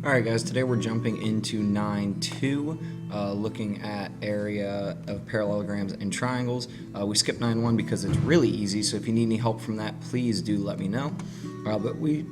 Alright guys, today we're jumping into 9.2, looking at area of parallelograms and triangles. We skipped 9.1 because it's really easy, so if you need any help from that, please do let me know. But we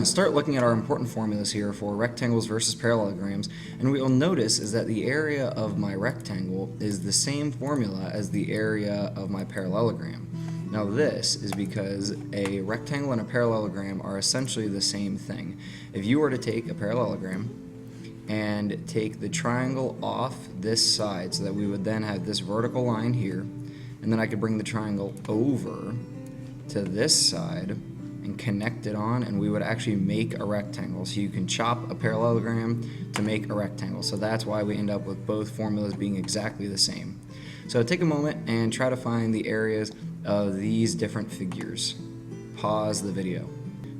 start looking at our important formulas here for rectangles versus parallelograms, and what you'll notice is that the area of my rectangle is the same formula as the area of my parallelogram. Now this is because a rectangle and a parallelogram are essentially the same thing. If you were to take a parallelogram and take the triangle off this side so that we would then have this vertical line here, and then I could bring the triangle over to this side and connect it on, and we would actually make a rectangle. So you can chop a parallelogram to make a rectangle. So that's why we end up with both formulas being exactly the same. So take a moment and try to find the areas of these different figures. Pause the video.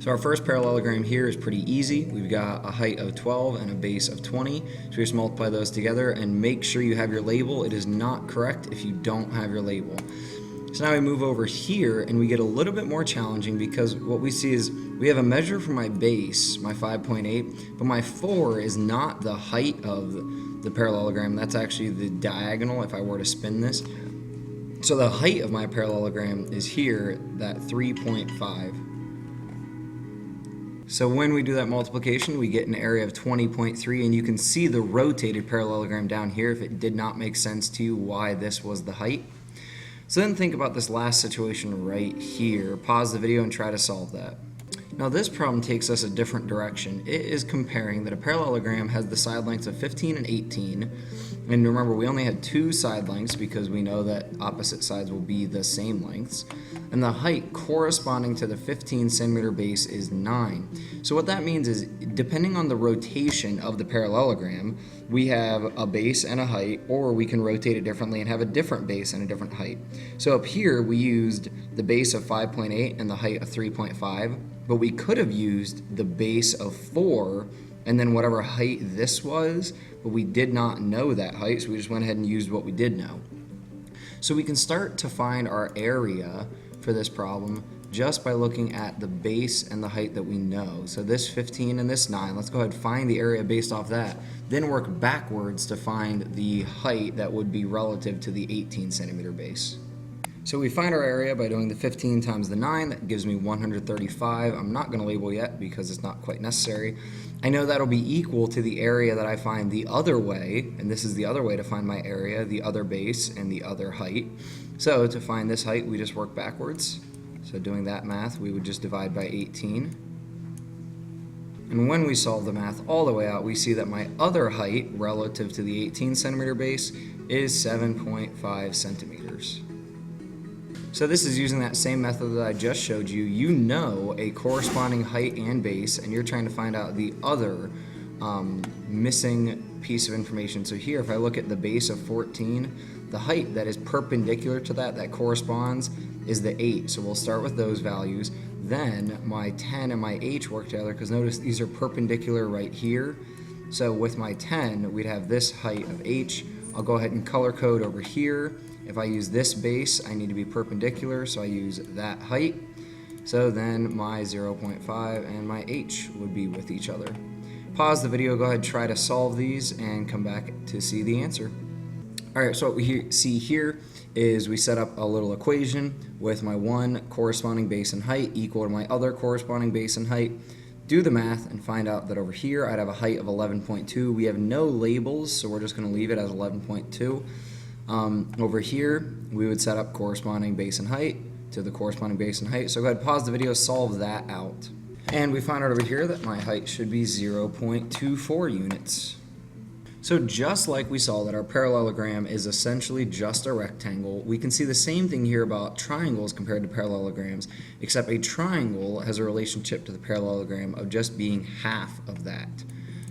So our first parallelogram here is pretty easy. We've got a height of 12 and a base of 20. So we just multiply those together and make sure you have your label. It is not correct if you don't have your label. So now we move over here and we get a little bit more challenging because what we see is we have a measure for my base, my 5.8, but my 4 is not the height of the parallelogram. That's actually the diagonal if I were to spin this. So the height of my parallelogram is here, that 3.5. So when we do that multiplication, we get an area of 20.3, and you can see the rotated parallelogram down here if it did not make sense to you why this was the height. So then think about this last situation right here. Pause the video and try to solve that. Now this problem takes us a different direction. It is comparing that a parallelogram has the side lengths of 15 and 18. And remember, we only had two side lengths because we know that opposite sides will be the same lengths. And the height corresponding to the 15 centimeter base is 9. So what that means is, depending on the rotation of the parallelogram, we have a base and a height, or we can rotate it differently and have a different base and a different height. So up here, we used the base of 5.8 and the height of 3.5, but we could have used the base of 4 and then whatever height this was, but we did not know that height, so we just went ahead and used what we did know. So we can start to find our area for this problem just by looking at the base and the height that we know. So this 15 and this 9, let's go ahead and find the area based off that, then work backwards to find the height that would be relative to the 18 centimeter base. So we find our area by doing the 15 times the 9, that gives me 135. I'm not going to label yet because it's not quite necessary. I know that'll be equal to the area that I find the other way, and this is the other way to find my area, the other base and the other height. So to find this height, we just work backwards. So doing that math, we would just divide by 18. And when we solve the math all the way out, we see that my other height relative to the 18 centimeter base is 7.5 centimeters. So this is using that same method that I just showed you. You know a corresponding height and base, and you're trying to find out the other missing piece of information. So here, if I look at the base of 14, the height that is perpendicular to that corresponds, is the 8. So we'll start with those values. Then my 10 and my h work together, because notice these are perpendicular right here. So with my 10, we'd have this height of h. I'll go ahead and color code over here. If I use this base, I need to be perpendicular, so I use that height. So then my 0.5 and my h would be with each other. Pause the video, go ahead, try to solve these, and come back to see the answer. Alright, so what we see here is we set up a little equation with my one corresponding base and height equal to my other corresponding base and height. Do the math and find out that over here I'd have a height of 11.2. We have no labels, so we're just going to leave it as 11.2. Over here, we would set up corresponding base and height to the corresponding base and height. So go ahead, pause the video, solve that out. And we find out over here that my height should be 0.24 units. So just like we saw that our parallelogram is essentially just a rectangle, we can see the same thing here about triangles compared to parallelograms, except a triangle has a relationship to the parallelogram of just being half of that.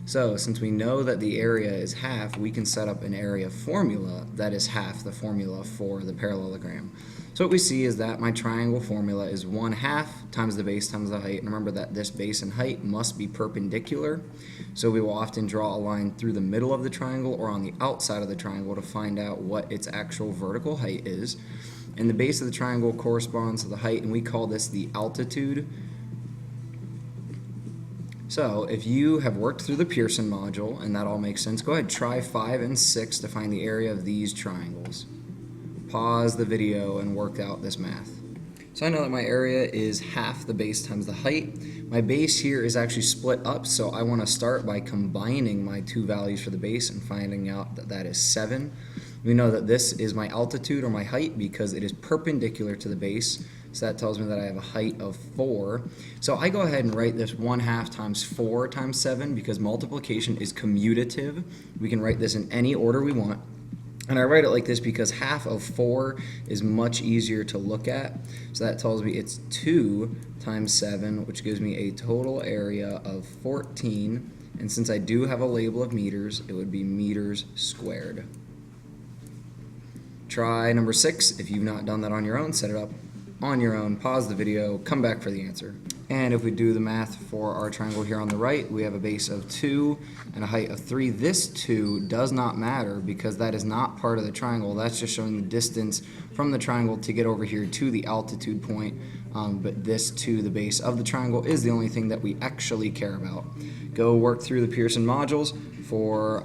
So since we know that the area is half, we can set up an area formula that is half the formula for the parallelogram. So what we see is that my triangle formula is 1/2 times the base times the height. And remember that this base and height must be perpendicular. So we will often draw a line through the middle of the triangle or on the outside of the triangle to find out what its actual vertical height is. And the base of the triangle corresponds to the height, and we call this the altitude. So if you have worked through the Pearson module and that all makes sense, go ahead, try 5 and 6 to find the area of these triangles. Pause the video and work out this math. So I know that my area is half the base times the height. My base here is actually split up, so I want to start by combining my two values for the base and finding out that that is 7. We know that this is my altitude or my height because it is perpendicular to the base. So that tells me that I have a height of 4. So I go ahead and write this 1/2 times 4 times 7 because multiplication is commutative. We can write this in any order we want. And I write it like this because half of 4 is much easier to look at. So that tells me it's 2 times 7, which gives me a total area of 14. And since I do have a label of meters, it would be meters squared. Try number 6. If you've not done that on your own, set it up on your own, pause the video, come back for the answer. And if we do the math for our triangle here on the right, we have a base of 2 and a height of 3. This 2 does not matter because that is not part of the triangle. That's just showing the distance from the triangle to get over here to the altitude point. But this 2, the base of the triangle, is the only thing that we actually care about. Go work through the Pearson modules for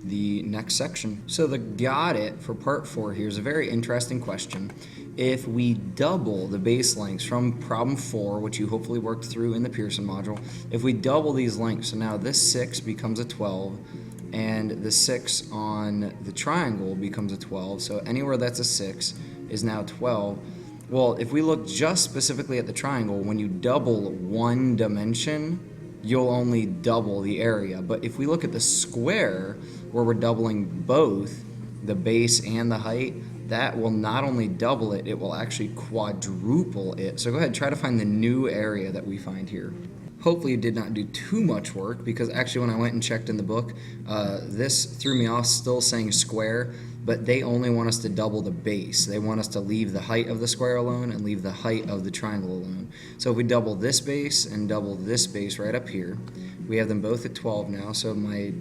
the next section. So the got it for part 4 here is a very interesting question. If we double the base lengths from problem 4, which you hopefully worked through in the Pearson module, if we double these lengths, so now this 6 becomes a 12, and the 6 on the triangle becomes a 12, so anywhere that's a 6 is now 12. Well, if we look just specifically at the triangle, when you double one dimension, you'll only double the area. But if we look at the square, where we're doubling both the base and the height, that will not only double it, it will actually quadruple it. So go ahead, try to find the new area that we find here. Hopefully you did not do too much work, because actually when I went and checked in the book, this threw me off still saying square, but they only want us to double the base. They want us to leave the height of the square alone and leave the height of the triangle alone. So if we double this base and double this base right up here, we have them both at 12 now, so my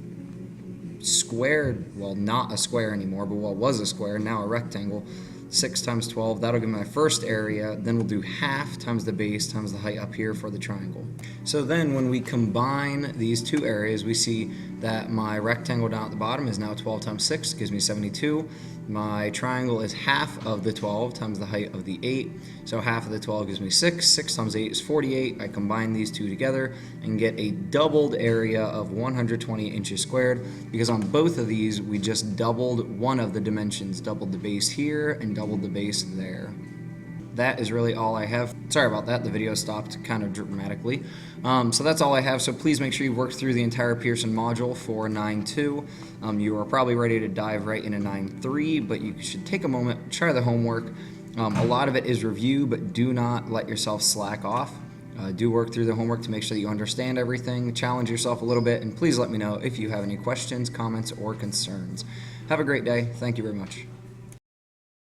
squared, well, not a square anymore, but what was a square, now a rectangle, 6 times 12, that'll give me my first area. Then we'll do half times the base times the height up here for the triangle. So then when we combine these two areas, we see that my rectangle down at the bottom is now 12 times 6, gives me 72. My triangle is half of the 12 times the height of the 8, so half of the 12 gives me 6. 6 times 8 is 48. I combine these two together and get a doubled area of 120 inches squared, because on both of these we just doubled one of the dimensions, doubled the base here and doubled the base there. That is really all I have. Sorry about that, the video stopped kind of dramatically. So that's all I have, so please make sure you work through the entire Pearson module for 9.2. You are probably ready to dive right into 9.3, but you should take a moment, try the homework. A lot of it is review, but do not let yourself slack off. Do work through the homework to make sure that you understand everything, challenge yourself a little bit, and please let me know if you have any questions, comments, or concerns. Have a great day. Thank you very much.